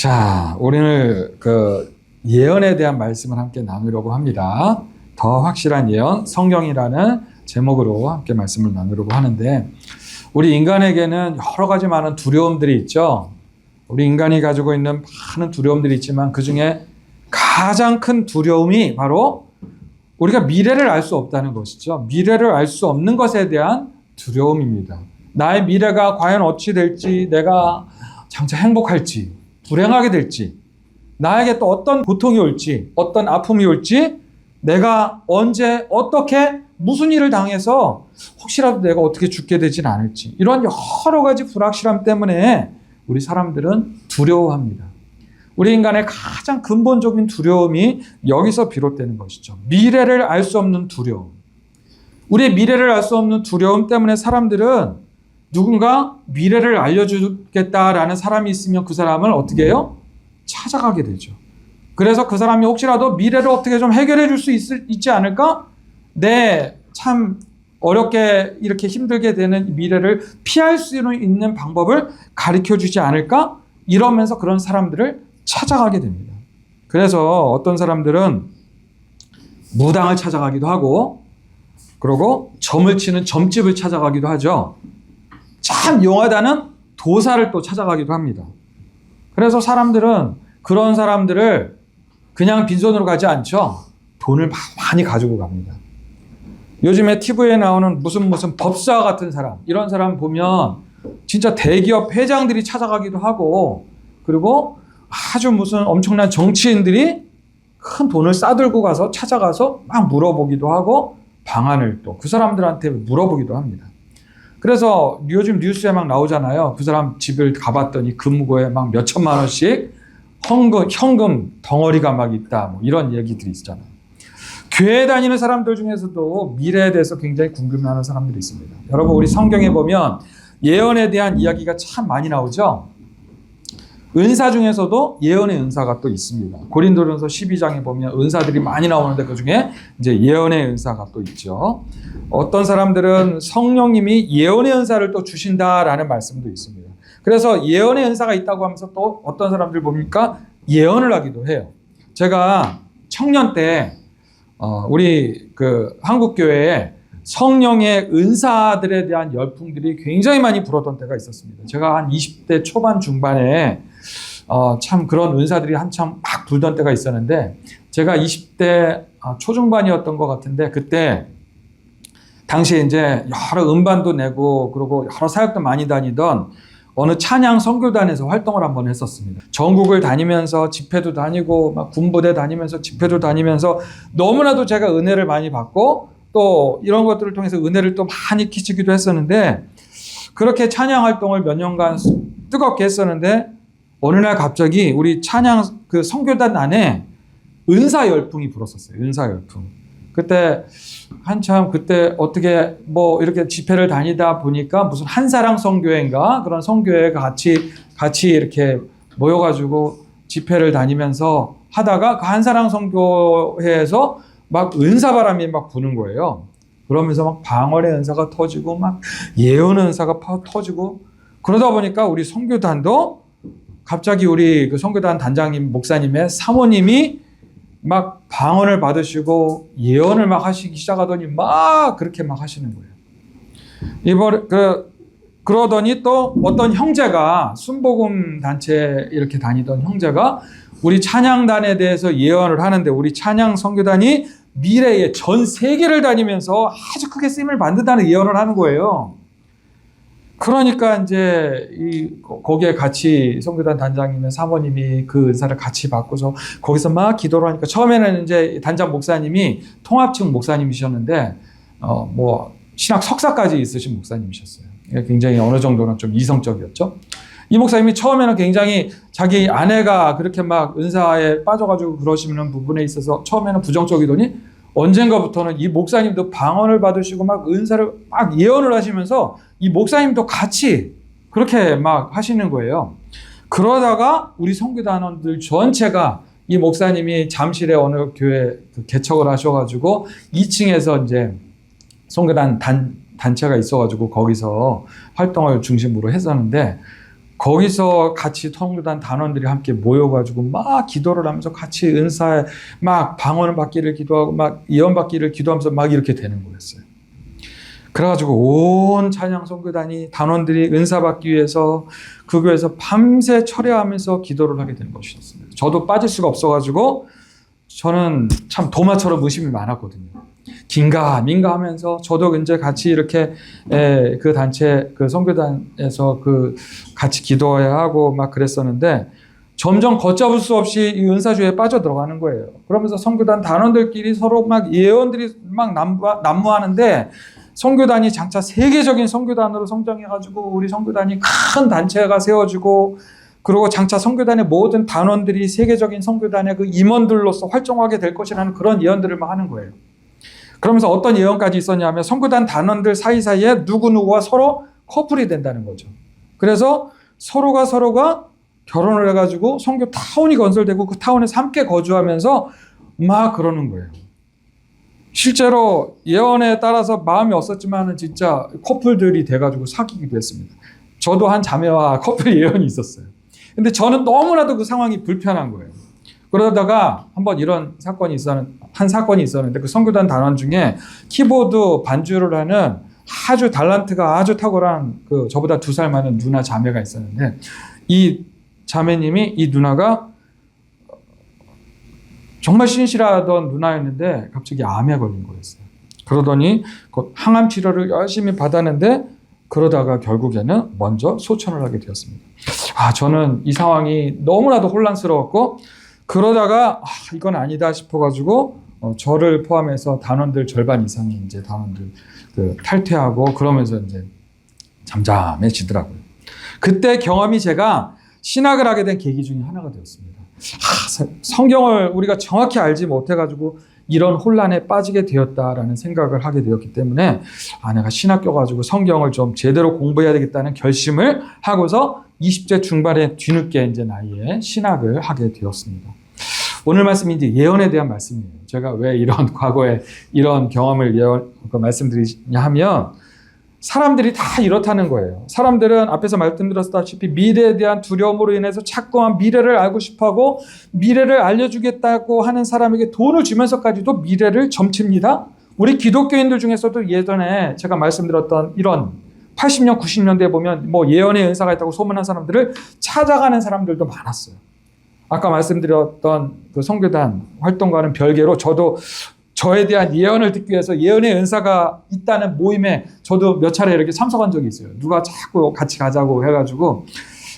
자, 우리는 예언에 대한 말씀을 함께 나누려고 합니다. 더 확실한 예언, 성경이라는 제목으로 함께 말씀을 나누려고 하는데, 우리 인간에게는 여러 가지 많은 두려움들이 있죠. 우리 인간이 가지고 있는 많은 두려움들이 있지만 그 중에 가장 큰 두려움이 바로 우리가 미래를 알 수 없다는 것이죠. 미래를 알 수 없는 것에 대한 두려움입니다. 나의 미래가 과연 어찌 될지, 내가 장차 행복할지, 불행하게 될지, 나에게 또 어떤 고통이 올지, 어떤 아픔이 올지, 내가 언제 어떻게 무슨 일을 당해서 혹시라도 내가 어떻게 죽게 되진 않을지, 이런 여러 가지 불확실함 때문에 우리 사람들은 두려워합니다. 우리 인간의 가장 근본적인 두려움이 여기서 비롯되는 것이죠. 미래를 알 수 없는 두려움. 우리의 미래를 알 수 없는 두려움 때문에 사람들은 누군가 미래를 알려주겠다라는 사람이 있으면 그 사람을 어떻게 해요? 찾아가게 되죠. 그래서 그 사람이 혹시라도 미래를 어떻게 좀 해결해 줄 수 있지 않을까? 참 어렵게 이렇게 힘들게 되는 미래를 피할 수 있는 방법을 가르쳐 주지 않을까? 이러면서 그런 사람들을 찾아가게 됩니다. 그래서 어떤 사람들은 무당을 찾아가기도 하고, 그리고 점을 치는 점집을 찾아가기도 하죠. 참 용하다는 도사를 또 찾아가기도 합니다. 그래서 사람들은 그런 사람들을 그냥 빈손으로 가지 않죠. 돈을 많이 가지고 갑니다. 요즘에 TV에 나오는 무슨 법사 같은 사람, 이런 사람 보면 진짜 대기업 회장들이 찾아가기도 하고, 그리고 아주 무슨 엄청난 정치인들이 큰 돈을 싸들고 가서 찾아가서 막 물어보기도 하고, 방안을 또 그 사람들한테 물어보기도 합니다. 그래서 요즘 뉴스에 막 나오잖아요. 그 사람 집을 가봤더니 금고에 막 몇천만 원씩 현금 덩어리가 막 있다, 뭐 이런 얘기들이 있잖아요. 교회 다니는 사람들 중에서도 미래에 대해서 굉장히 궁금해하는 사람들이 있습니다. 여러분, 우리 성경에 보면 예언에 대한 이야기가 참 많이 나오죠. 은사 중에서도 예언의 은사가 또 있습니다. 고린도전서 12장에 보면 은사들이 많이 나오는데 그 중에 이제 예언의 은사가 또 있죠. 어떤 사람들은 성령님이 예언의 은사를 또 주신다라는 말씀도 있습니다. 그래서 예언의 은사가 있다고 하면서 또 어떤 사람들 보니까 예언을 하기도 해요. 제가 청년 때 우리 한국교회에 성령의 은사들에 대한 열풍들이 굉장히 많이 불었던 때가 있었습니다. 제가 한 20대 초반 중반에 참 그런 은사들이 한참 막 불던 때가 있었는데, 제가 20대 초중반이었던 것 같은데, 그때 당시에 이제 여러 음반도 내고 그리고 여러 사역도 많이 다니던 어느 찬양 선교단에서 활동을 한번 했었습니다. 전국을 다니면서 집회도 다니고 막 군부대 다니면서 집회도 다니면서 너무나도 제가 은혜를 많이 받고 또 이런 것들을 통해서 은혜를 또 많이 끼치기도 했었는데, 그렇게 찬양 활동을 몇 년간 뜨겁게 했었는데 어느 날 갑자기 우리 찬양 선교단 안에 은사 열풍이 불었었어요. 은사 열풍. 그때 어떻게 이렇게 집회를 다니다 보니까 무슨 한사랑 선교회인가 그런 선교회가 같이 이렇게 모여가지고 집회를 다니면서 하다가 그 한사랑 선교회에서 막 은사바람이 막 부는 거예요. 그러면서 막 방언의 은사가 터지고 막 예언 은사가 터지고, 그러다 보니까 우리 선교단도 갑자기 우리 그 선교단 단장님 목사님의 사모님이 막 방언을 받으시고 예언을 막 하시기 시작하더니 막 그렇게 막 하시는 거예요. 그러더니 또 어떤 형제가 순복음 단체 이렇게 다니던 형제가 우리 찬양단에 대해서 예언을 하는데, 우리 찬양 선교단이 미래에 전 세계를 다니면서 아주 크게 쓰임을 받는다는 예언을 하는 거예요. 그러니까 이제 거기에 같이 선교단 단장님의 사모님이 그 은사를 같이 받고서 거기서 막 기도를 하니까, 처음에는 이제 단장 목사님이 통합측 목사님이셨는데 신학 석사까지 있으신 목사님이셨어요. 굉장히 어느 정도는 좀 이성적이었죠. 이 목사님이 처음에는 굉장히 자기 아내가 그렇게 막 은사에 빠져가지고 그러시는 부분에 있어서 처음에는 부정적이더니 언젠가부터는 이 목사님도 방언을 받으시고 막 은사를 막 예언을 하시면서 이 목사님도 같이 그렇게 막 하시는 거예요. 그러다가 우리 선교단원들 전체가 이 목사님이 잠실에 어느 교회 개척을 하셔가지고 2층에서 이제 선교단 단체가 있어가지고 거기서 활동을 중심으로 했었는데, 거기서 같이 성교단 단원들이 함께 모여가지고 막 기도를 하면서 같이 은사에 막 방언을 받기를 기도하고 막 예언 받기를 기도하면서 막 이렇게 되는 거였어요. 그래가지고 온 찬양 성교단이 단원들이 은사 받기 위해서 그 교회에서 밤새 철야하면서 기도를 하게 된 것이었습니다. 저도 빠질 수가 없어가지고 저는 참 도마처럼 의심이 많았거든요. 긴가 민가 하면서 저도 이제 같이 이렇게 그 단체 그 선교단에서 그 같이 기도해야 하고 막 그랬었는데 점점 걷잡을 수 없이 이 은사주의에 빠져 들어가는 거예요. 그러면서 선교단 단원들끼리 서로 막 예언들이 막 난무하는데 선교단이 장차 세계적인 선교단으로 성장해가지고 우리 선교단이 큰 단체가 세워지고 그리고 장차 선교단의 모든 단원들이 세계적인 선교단의 그 임원들로서 활동하게 될 것이라는 그런 예언들을 막 하는 거예요. 그러면서 어떤 예언까지 있었냐면 선교단 단원들 사이사이에 누구누구와 서로 커플이 된다는 거죠. 그래서 서로가 결혼을 해가지고 선교 타운이 건설되고 그 타운에서 함께 거주하면서 막 그러는 거예요. 실제로 예언에 따라서 마음이 없었지만 진짜 커플들이 돼가지고 사귀기도 했습니다. 저도 한 자매와 커플 예언이 있었어요. 근데 저는 너무나도 그 상황이 불편한 거예요. 그러다가 한번 이런 사건이 있었는데 그 선교단 단원 중에 키보드 반주를 하는 아주 달란트가 아주 탁월한 그 저보다 2살 많은 누나 자매가 있었는데 이 자매님이 이 누나가 정말 신실하던 누나였는데 갑자기 암에 걸린 거였어요. 그러더니 그 항암 치료를 열심히 받았는데 그러다가 결국에는 먼저 소천을 하게 되었습니다. 저는 이 상황이 너무나도 혼란스러웠고 그러다가 이건 아니다 싶어가지고 저를 포함해서 단원들 절반 이상이 이제 단원들 탈퇴하고 그러면서 이제 잠잠해지더라고요. 그때 경험이 제가 신학을 하게 된 계기 중에 하나가 되었습니다. 성경을 우리가 정확히 알지 못해가지고 이런 혼란에 빠지게 되었다라는 생각을 하게 되었기 때문에 내가 신학 껴가지고 성경을 좀 제대로 공부해야 되겠다는 결심을 하고서 20대 중반에 뒤늦게 이제 나이에 신학을 하게 되었습니다. 오늘 말씀이 이제 예언에 대한 말씀이에요. 제가 왜 이런 과거에 이런 경험을 말씀드리냐 하면 사람들이 다 이렇다는 거예요. 사람들은 앞에서 말씀드렸다시피 미래에 대한 두려움으로 인해서 자꾸만 미래를 알고 싶어하고 미래를 알려주겠다고 하는 사람에게 돈을 주면서까지도 미래를 점칩니다. 우리 기독교인들 중에서도 예전에 제가 말씀드렸던 이런 80년, 90년대에 보면 뭐 예언의 은사가 있다고 소문한 사람들을 찾아가는 사람들도 많았어요. 아까 말씀드렸던 그 선교단 활동과는 별개로 저도 저에 대한 예언을 듣기 위해서 예언의 은사가 있다는 모임에 저도 몇 차례 이렇게 참석한 적이 있어요. 누가 자꾸 같이 가자고 해가지고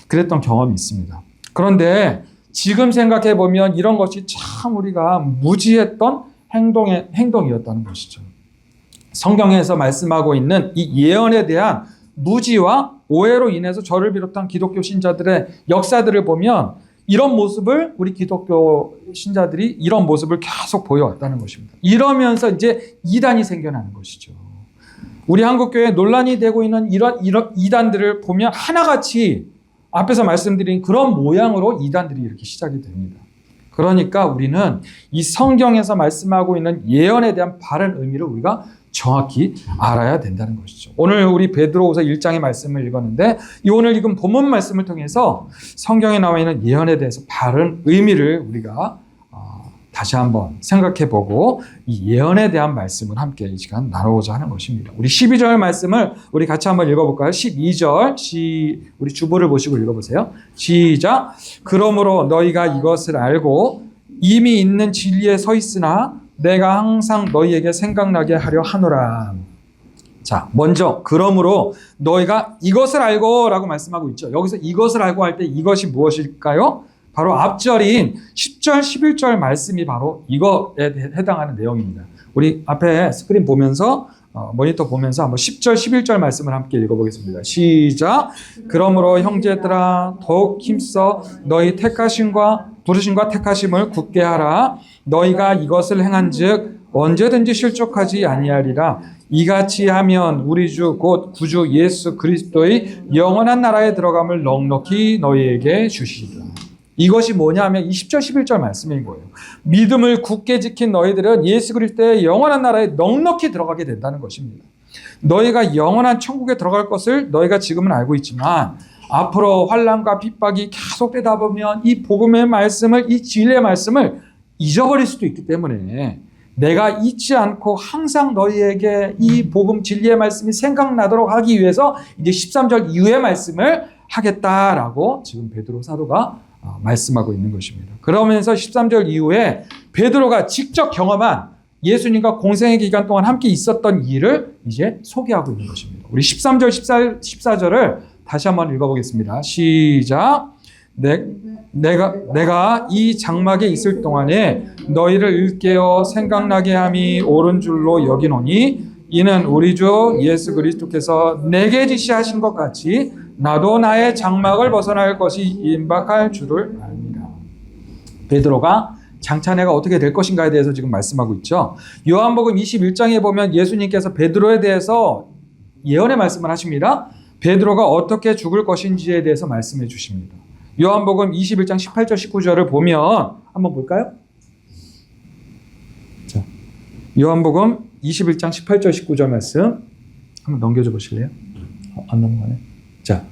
그랬던 경험이 있습니다. 그런데 지금 생각해 보면 이런 것이 참 우리가 무지했던 행동이었다는 것이죠. 성경에서 말씀하고 있는 이 예언에 대한 무지와 오해로 인해서 저를 비롯한 기독교 신자들의 역사들을 보면 이런 모습을 우리 기독교 신자들이 이런 모습을 계속 보여왔다는 것입니다. 이러면서 이제 이단이 생겨나는 것이죠. 우리 한국교회에 논란이 되고 있는 이런 이단들을 보면 하나같이 앞에서 말씀드린 그런 모양으로 이단들이 이렇게 시작이 됩니다. 그러니까 우리는 이 성경에서 말씀하고 있는 예언에 대한 바른 의미를 우리가 정확히 알아야 된다는 것이죠. 오늘 우리 베드로후서 1장의 말씀을 읽었는데 이 오늘 읽은 본문 말씀을 통해서 성경에 나와 있는 예언에 대해서 바른 의미를 우리가 다시 한번 생각해보고 이 예언에 대한 말씀을 함께 이 시간 나누고자 하는 것입니다. 우리 12절 말씀을 우리 같이 한번 읽어볼까요? 12절 우리 주보를 보시고 읽어보세요. 시작. 그러므로 너희가 이것을 알고 이미 있는 진리에 서 있으나 내가 항상 너희에게 생각나게 하려 하노라. 자, 먼저 그러므로 너희가 이것을 알고 라고 말씀하고 있죠. 여기서 이것을 알고 할 때 이것이 무엇일까요? 바로 앞절인 10절, 11절 말씀이 바로 이거에 해당하는 내용입니다. 우리 앞에 스크린 보면서 모니터 보면서 한번 10절, 11절 말씀을 함께 읽어보겠습니다. 시작. 그러므로 형제들아 더욱 힘써 너희 부르심과 택하심을 굳게 하라. 너희가 이것을 행한즉 언제든지 실족하지 아니하리라. 이같이 하면 우리 주 곧 구주 예수 그리스도의 영원한 나라에 들어감을 넉넉히 너희에게 주시리라. 이것이 뭐냐면 20절 11절 말씀인 거예요. 믿음을 굳게 지킨 너희들은 예수 그리스도의 영원한 나라에 넉넉히 들어가게 된다는 것입니다. 너희가 영원한 천국에 들어갈 것을 너희가 지금은 알고 있지만 앞으로 환난과 핍박이 계속되다 보면 이 복음의 말씀을, 이 진리의 말씀을 잊어버릴 수도 있기 때문에 내가 잊지 않고 항상 너희에게 이 복음 진리의 말씀이 생각나도록 하기 위해서 이제 13절 이후의 말씀을 하겠다라고 지금 베드로 사도가 말씀하고 있는 것입니다. 그러면서 13절 이후에 베드로가 직접 경험한 예수님과 공생의 기간 동안 함께 있었던 일을 이제 소개하고 있는 것입니다. 우리 13절, 14절을 다시 한번 읽어보겠습니다. 시작. 내가 이 장막에 있을 동안에 너희를 일깨어 생각나게 함이 옳은 줄로 여기노니 이는 우리 주 예수 그리스도께서 내게 지시하신 것 같이 나도 나의 장막을 벗어날 것이 임박할 줄을 압니다. 베드로가 장차 내가 어떻게 될 것인가에 대해서 지금 말씀하고 있죠. 요한복음 21장에 보면 예수님께서 베드로에 대해서 예언의 말씀을 하십니다. 베드로가 어떻게 죽을 것인지에 대해서 말씀해 주십니다. 요한복음 21장 18절 19절을 보면 한번 볼까요? 자, 요한복음 21장 18절 19절 말씀 한번 넘겨줘 보실래요? 안 넘어가네. 자,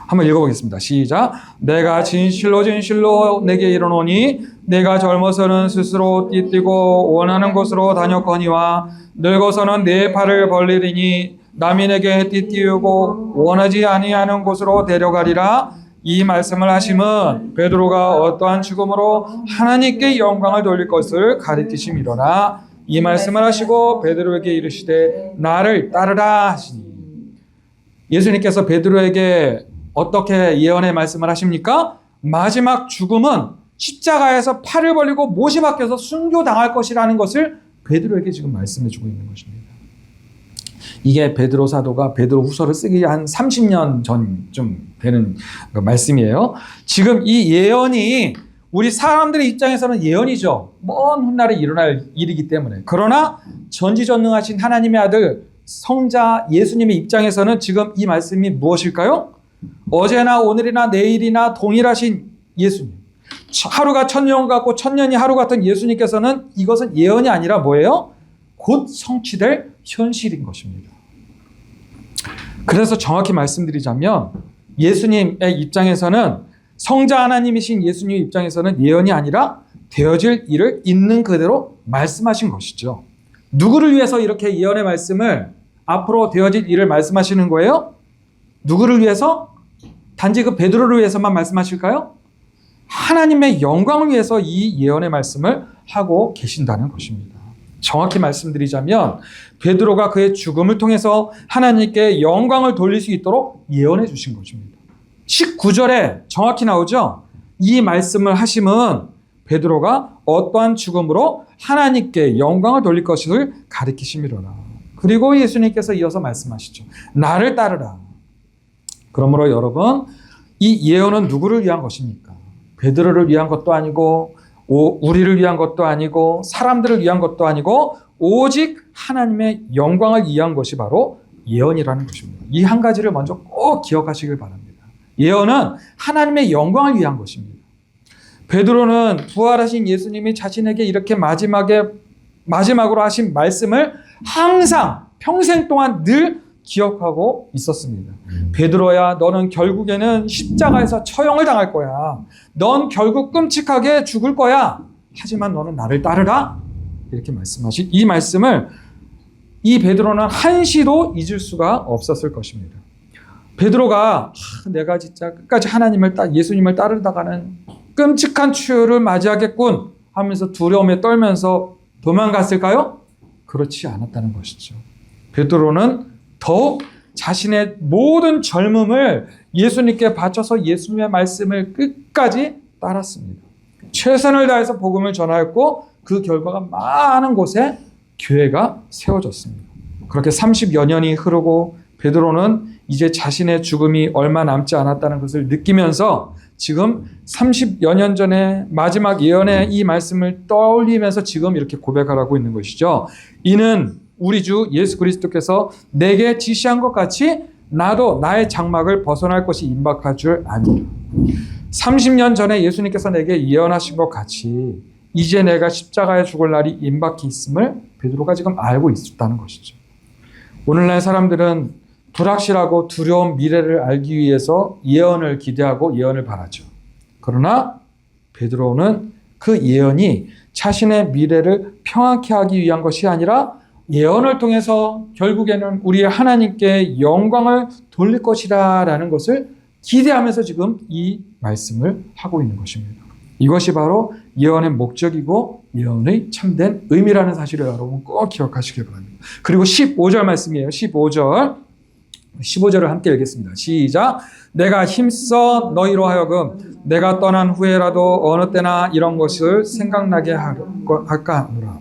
한번 읽어보겠습니다. 시작. 내가 진실로 내게 이르노니 내가 젊어서는 스스로 띠뛰고 원하는 곳으로 다녔거니와 늙어서는 내 팔을 벌리리니 남이 내게 띠띠우고 원하지 아니하는 곳으로 데려가리라. 이 말씀을 하심은 베드로가 어떠한 죽음으로 하나님께 영광을 돌릴 것을 가리키심이로라. 이 말씀을 하시고 베드로에게 이르시되 나를 따르라 하시니. 예수님께서 베드로에게 어떻게 예언의 말씀을 하십니까? 마지막 죽음은 십자가에서 팔을 벌리고 못이 박혀서 순교당할 것이라는 것을 베드로에게 지금 말씀해 주고 있는 것입니다. 이게 베드로 사도가 베드로 후서를 쓰기 한 30년 전쯤 되는 말씀이에요. 지금 이 예언이 우리 사람들의 입장에서는 예언이죠. 먼 훗날에 일어날 일이기 때문에. 그러나 전지전능하신 하나님의 아들 성자 예수님의 입장에서는 지금 이 말씀이 무엇일까요? 어제나 오늘이나 내일이나 동일하신 예수님. 하루가 천년 같고 천년이 하루 같은 예수님께서는 이것은 예언이 아니라 뭐예요? 곧 성취될 현실인 것입니다. 그래서 정확히 말씀드리자면 예수님의 입장에서는 성자 하나님이신 예수님의 입장에서는 예언이 아니라 되어질 일을 있는 그대로 말씀하신 것이죠. 누구를 위해서 이렇게 예언의 말씀을 앞으로 되어질 일을 말씀하시는 거예요? 누구를 위해서? 단지 그 베드로를 위해서만 말씀하실까요? 하나님의 영광을 위해서 이 예언의 말씀을 하고 계신다는 것입니다. 정확히 말씀드리자면 베드로가 그의 죽음을 통해서 하나님께 영광을 돌릴 수 있도록 예언해 주신 것입니다. 19절에 정확히 나오죠. 이 말씀을 하심은 베드로가 어떠한 죽음으로 하나님께 영광을 돌릴 것을 가리키심이로라. 그리고 예수님께서 이어서 말씀하시죠. 나를 따르라. 그러므로 여러분, 이 예언은 누구를 위한 것입니까? 베드로를 위한 것도 아니고 우리를 위한 것도 아니고 사람들을 위한 것도 아니고 오직 하나님의 영광을 위한 것이 바로 예언이라는 것입니다. 이 한 가지를 먼저 꼭 기억하시길 바랍니다. 예언은 하나님의 영광을 위한 것입니다. 베드로는 부활하신 예수님이 자신에게 이렇게 마지막으로 하신 말씀을 항상 평생 동안 늘 기억하고 있었습니다. 베드로야, 너는 결국에는 십자가에서 처형을 당할 거야. 넌 결국 끔찍하게 죽을 거야. 하지만 너는 나를 따르라. 이렇게 말씀하신 이 말씀을 이 베드로는 한시도 잊을 수가 없었을 것입니다. 베드로가 내가 진짜 끝까지 예수님을 따르다가는 끔찍한 추후를 맞이하겠군 하면서 두려움에 떨면서 도망갔을까요? 그렇지 않았다는 것이죠. 베드로는 더욱 자신의 모든 젊음을 예수님께 바쳐서 예수님의 말씀을 끝까지 따랐습니다. 최선을 다해서 복음을 전하였고 그 결과가 많은 곳에 교회가 세워졌습니다. 그렇게 30여 년이 흐르고 베드로는 이제 자신의 죽음이 얼마 남지 않았다는 것을 느끼면서 지금 30여 년 전에 마지막 예언의 이 말씀을 떠올리면서 지금 이렇게 고백하고 있는 것이죠. 이는 우리 주 예수 그리스도께서 내게 지시한 것 같이 나도 나의 장막을 벗어날 것이 임박할 줄 압니다. 30년 전에 예수님께서 내게 예언하신 것 같이 이제 내가 십자가에 죽을 날이 임박히 있음을 베드로가 지금 알고 있었다는 것이죠. 오늘날 사람들은 불확실하고 두려운 미래를 알기 위해서 예언을 기대하고 예언을 바라죠. 그러나 베드로는 그 예언이 자신의 미래를 평안케 하기 위한 것이 아니라 예언을 통해서 결국에는 우리의 하나님께 영광을 돌릴 것이라는 것을 기대하면서 지금 이 말씀을 하고 있는 것입니다. 이것이 바로 예언의 목적이고 예언의 참된 의미라는 사실을 여러분 꼭 기억하시기 바랍니다. 그리고 15절 말씀이에요. 15절을 함께 읽겠습니다. 시작. 내가 힘써 너희로 하여금 내가 떠난 후에라도 어느 때나 이런 것을 생각나게 할까 하노라.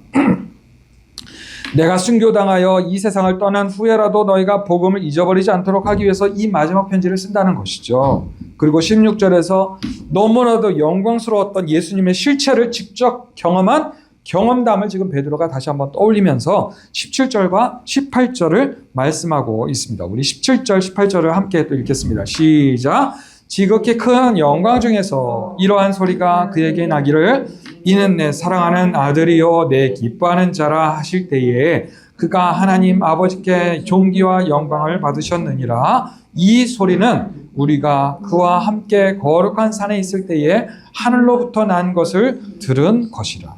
내가 순교당하여 이 세상을 떠난 후에라도 너희가 복음을 잊어버리지 않도록 하기 위해서 이 마지막 편지를 쓴다는 것이죠. 그리고 16절에서 너무나도 영광스러웠던 예수님의 실체를 직접 경험한 경험담을 지금 베드로가 다시 한번 떠올리면서 17절과 18절을 말씀하고 있습니다. 우리 17절, 18절을 함께 또 읽겠습니다. 시작. 지극히 큰 영광 중에서 이러한 소리가 그에게 나기를 이는 내 사랑하는 아들이요 내 기뻐하는 자라 하실 때에 그가 하나님 아버지께 존귀와 영광을 받으셨느니라. 이 소리는 우리가 그와 함께 거룩한 산에 있을 때에 하늘로부터 난 것을 들은 것이라.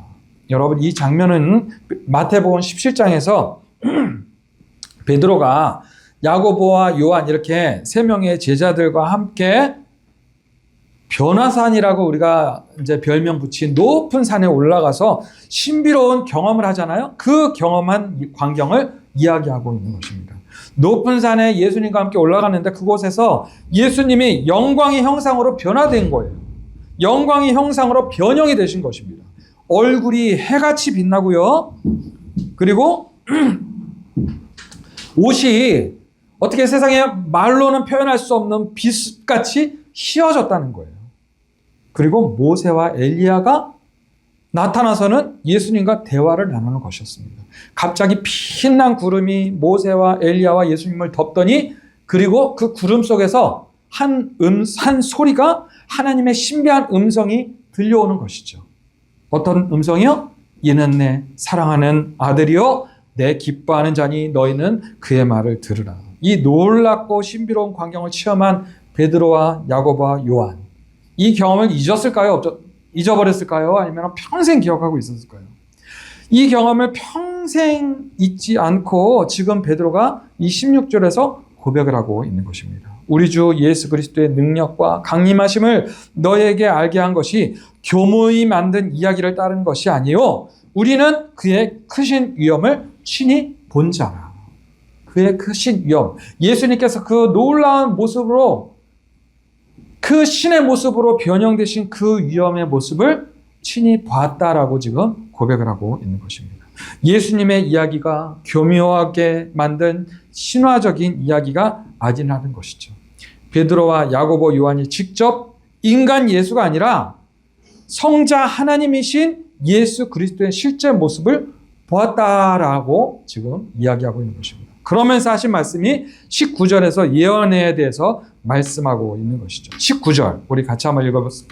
여러분, 이 장면은 마태복음 17장에서 베드로가 야고보와 요한 이렇게 세 명의 제자들과 함께 변화산이라고 우리가 이제 별명 붙인 높은 산에 올라가서 신비로운 경험을 하잖아요. 그 경험한 광경을 이야기하고 있는 것입니다. 높은 산에 예수님과 함께 올라가는데 그곳에서 예수님이 영광의 형상으로 변화된 거예요. 영광의 형상으로 변형이 되신 것입니다. 얼굴이 해같이 빛나고요. 그리고 옷이 어떻게 세상에 말로는 표현할 수 없는 빛같이 휘어졌다는 거예요. 그리고 모세와 엘리야가 나타나서는 예수님과 대화를 나누는 것이었습니다. 갑자기 빛난 구름이 모세와 엘리야와 예수님을 덮더니 그리고 그 구름 속에서 한 소리가 하나님의 신비한 음성이 들려오는 것이죠. 어떤 음성이요? 이는 내 사랑하는 아들이요 내 기뻐하는 자니 너희는 그의 말을 들으라. 이 놀랍고 신비로운 광경을 체험한 베드로와 야고보와 요한, 이 경험을 잊었을까요? 잊어버렸을까요? 아니면 평생 기억하고 있었을까요? 이 경험을 평생 잊지 않고 지금 베드로가 이 16절에서 고백을 하고 있는 것입니다. 우리 주 예수 그리스도의 능력과 강림하심을 너에게 알게 한 것이 교묘히 만든 이야기를 따른 것이 아니요 우리는 그의 크신 위엄을 친히 본 자라. 그의 크신 위엄, 예수님께서 그 놀라운 모습으로, 그 신의 모습으로 변형되신 그 위엄의 모습을 친히 봤다라고 지금 고백을 하고 있는 것입니다. 예수님의 이야기가 교묘하게 만든 신화적인 이야기가 아니라는 것이죠. 베드로와 야고보, 요한이 직접 인간 예수가 아니라 성자 하나님이신 예수 그리스도의 실제 모습을 보았다라고 지금 이야기하고 있는 것입니다. 그러면서 하신 말씀이 19절에서 예언에 대해서 말씀하고 있는 것이죠. 19절 우리 같이 한번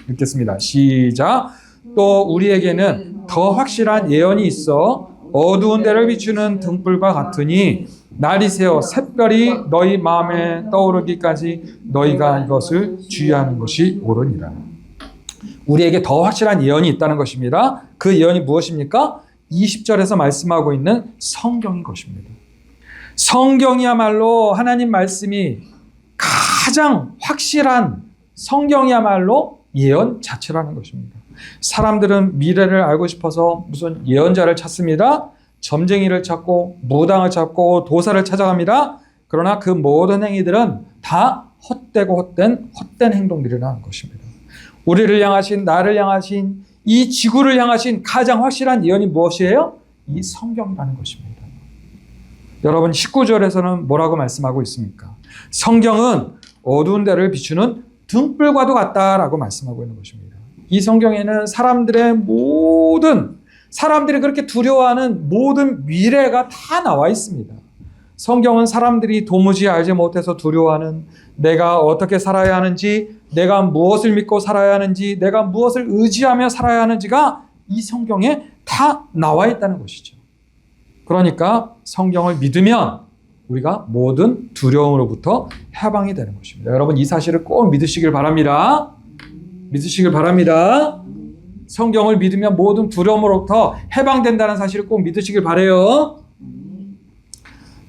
읽겠습니다. 시작. 또 우리에게는 더 확실한 예언이 있어 어두운 데를 비추는 등불과 같으니 날이 새어 샛별이 너희 마음에 떠오르기까지 너희가 이것을 주의하는 것이 옳으니라. 우리에게 더 확실한 예언이 있다는 것입니다. 그 예언이 무엇입니까? 20절에서 말씀하고 있는 성경인 것입니다. 성경이야말로 하나님 말씀이 가장 확실한 성경이야말로 예언 자체라는 것입니다. 사람들은 미래를 알고 싶어서 무슨 예언자를 찾습니다. 점쟁이를 찾고 무당을 찾고 도사를 찾아갑니다. 그러나 그 모든 행위들은 다 헛되고 헛된 행동들이라는 것입니다. 우리를 향하신, 나를 향하신, 이 지구를 향하신 가장 확실한 예언이 무엇이에요? 이 성경이라는 것입니다. 여러분 19절에서는 뭐라고 말씀하고 있습니까? 성경은 어두운 데를 비추는 등불과도 같다라고 말씀하고 있는 것입니다. 이 성경에는 사람들이 그렇게 두려워하는 모든 미래가 다 나와 있습니다. 성경은 사람들이 도무지 알지 못해서 두려워하는, 내가 어떻게 살아야 하는지, 내가 무엇을 믿고 살아야 하는지, 내가 무엇을 의지하며 살아야 하는지가 이 성경에 다 나와 있다는 것이죠. 그러니까 성경을 믿으면 우리가 모든 두려움으로부터 해방이 되는 것입니다. 여러분 이 사실을 꼭 믿으시길 바랍니다. 믿으시길 바랍니다. 성경을 믿으면 모든 두려움으로부터 해방된다는 사실을 꼭 믿으시길 바라요.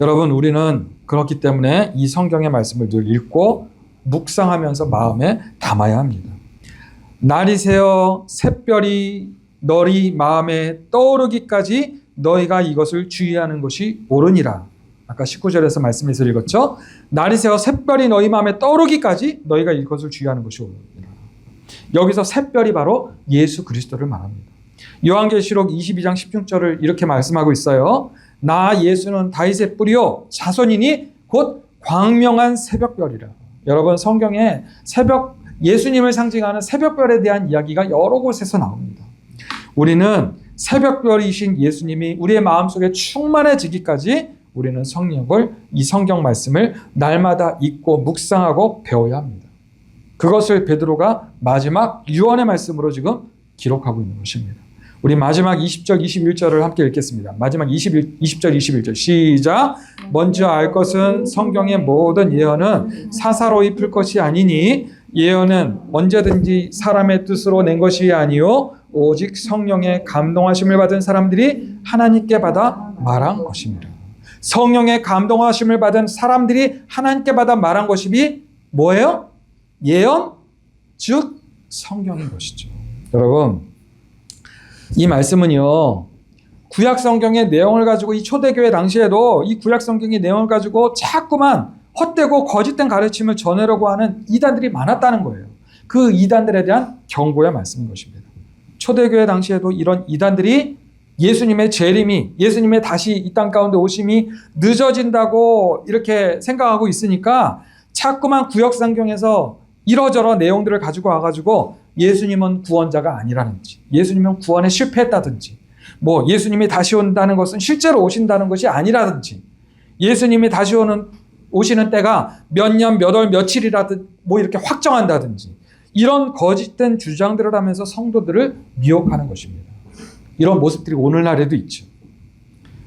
여러분 우리는 그렇기 때문에 이 성경의 말씀을 늘 읽고 묵상하면서 마음에 담아야 합니다. 날이 새어 샛별이 너희 마음에 떠오르기까지 너희가 이것을 주의하는 것이 옳으니라. 아까 19절에서 말씀에서 읽었죠. 날이 새어 샛별이 너희 마음에 떠오르기까지 너희가 이것을 주의하는 것이 옳으니라. 여기서 샛별이 바로 예수 그리스도를 말합니다. 요한계시록 22장 16절을 이렇게 말씀하고 있어요. 나 예수는 다윗의 뿌리요 자손이니 곧 광명한 새벽별이라. 여러분 성경에 예수님을 상징하는 새벽별에 대한 이야기가 여러 곳에서 나옵니다. 우리는 새벽별이신 예수님이 우리의 마음속에 충만해지기까지 우리는 이 성경 말씀을 날마다 읽고 묵상하고 배워야 합니다. 그것을 베드로가 마지막 유언의 말씀으로 지금 기록하고 있는 것입니다. 우리 마지막 20절, 21절을 함께 읽겠습니다. 마지막 20절, 21절 시작. 먼저 알 것은 성경의 모든 예언은 사사로이 풀 것이 아니니 예언은 언제든지 사람의 뜻으로 낸 것이 아니요 오직 성령의 감동하심을 받은 사람들이 하나님께 받아 말한 것입니다. 성령의 감동하심을 받은 사람들이 하나님께 받아 말한 것이 뭐예요? 예언, 즉 성경인 것이죠. 여러분 이 말씀은요 구약 성경의 내용을 가지고 이 초대교회 당시에도 이 구약 성경의 내용을 가지고 자꾸만 헛되고 거짓된 가르침을 전하려고 하는 이단들이 많았다는 거예요. 그 이단들에 대한 경고의 말씀인 것입니다. 초대교회 당시에도 이런 이단들이 예수님의 재림이, 예수님의 다시 이 땅 가운데 오심이 늦어진다고 이렇게 생각하고 있으니까 자꾸만 구약 성경에서 이러저러 내용들을 가지고 와가지고 예수님은 구원자가 아니라든지, 예수님은 구원에 실패했다든지, 예수님이 다시 온다는 것은 실제로 오신다는 것이 아니라든지, 예수님이 다시 오시는 때가 몇 년, 몇 월, 며칠이라든지 이렇게 확정한다든지, 이런 거짓된 주장들을 하면서 성도들을 미혹하는 것입니다. 이런 모습들이 오늘날에도 있죠.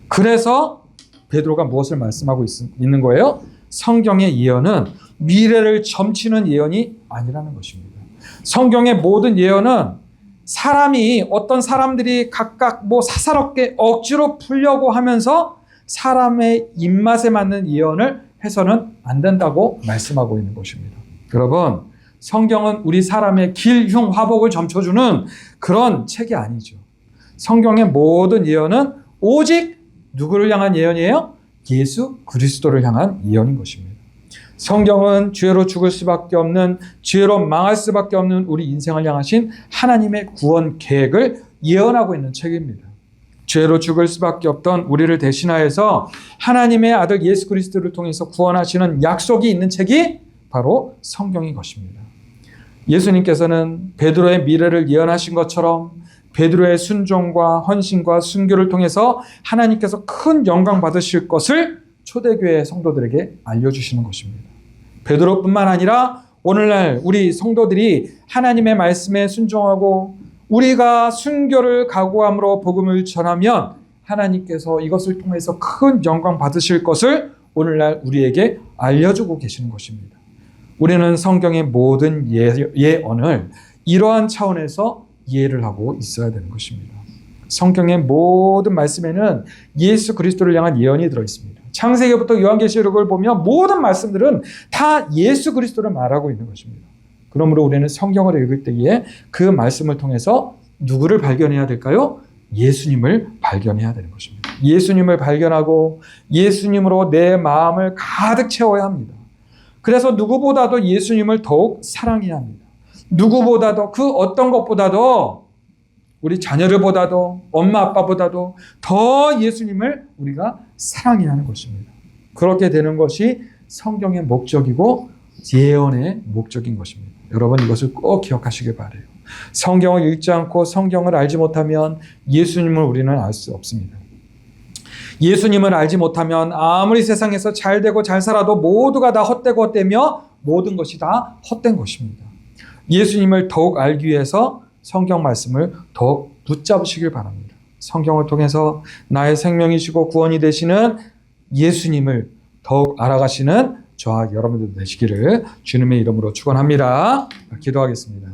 그래서 베드로가 무엇을 말씀하고 있는 거예요? 성경의 예언은 미래를 점치는 예언이 아니라는 것입니다. 성경의 모든 예언은 어떤 사람들이 각각 사사롭게 억지로 풀려고 하면서 사람의 입맛에 맞는 예언을 해서는 안 된다고 말씀하고 있는 것입니다. 여러분, 성경은 우리 사람의 길, 흉, 화복을 점쳐주는 그런 책이 아니죠. 성경의 모든 예언은 오직 누구를 향한 예언이에요? 예수 그리스도를 향한 예언인 것입니다. 성경은 죄로 죽을 수밖에 없는, 죄로 망할 수밖에 없는 우리 인생을 향하신 하나님의 구원 계획을 예언하고 있는 책입니다. 죄로 죽을 수밖에 없던 우리를 대신하여서 하나님의 아들 예수 그리스도를 통해서 구원하시는 약속이 있는 책이 바로 성경인 것입니다. 예수님께서는 베드로의 미래를 예언하신 것처럼 베드로의 순종과 헌신과 순교를 통해서 하나님께서 큰 영광 받으실 것을 초대교회 성도들에게 알려주시는 것입니다. 베드로뿐만 아니라 오늘날 우리 성도들이 하나님의 말씀에 순종하고 우리가 순교를 각오함으로 복음을 전하면 하나님께서 이것을 통해서 큰 영광 받으실 것을 오늘날 우리에게 알려주고 계시는 것입니다. 우리는 성경의 모든 예언을 이러한 차원에서 이해를 하고 있어야 되는 것입니다. 성경의 모든 말씀에는 예수 그리스도를 향한 예언이 들어있습니다. 창세기부터 요한계시록을 보면 모든 말씀들은 다 예수 그리스도를 말하고 있는 것입니다. 그러므로 우리는 성경을 읽을 때에 그 말씀을 통해서 누구를 발견해야 될까요? 예수님을 발견해야 되는 것입니다. 예수님을 발견하고 예수님으로 내 마음을 가득 채워야 합니다. 그래서 누구보다도 예수님을 더욱 사랑해야 합니다. 누구보다도 그 어떤 것보다도 우리 자녀들보다도 엄마 아빠보다도 더 예수님을 우리가 사랑해야 하는 것입니다. 그렇게 되는 것이 성경의 목적이고 예언의 목적인 것입니다. 여러분 이것을 꼭 기억하시길 바라요. 성경을 읽지 않고 성경을 알지 못하면 예수님을 우리는 알 수 없습니다. 예수님을 알지 못하면 아무리 세상에서 잘 되고 잘 살아도 모두가 다 헛되고 헛되며 모든 것이 다 헛된 것입니다. 예수님을 더욱 알기 위해서 성경 말씀을 더욱 붙잡으시길 바랍니다. 성경을 통해서 나의 생명이시고 구원이 되시는 예수님을 더욱 알아가시는 저와 여러분들 되시기를 주님의 이름으로 축원합니다. 기도하겠습니다.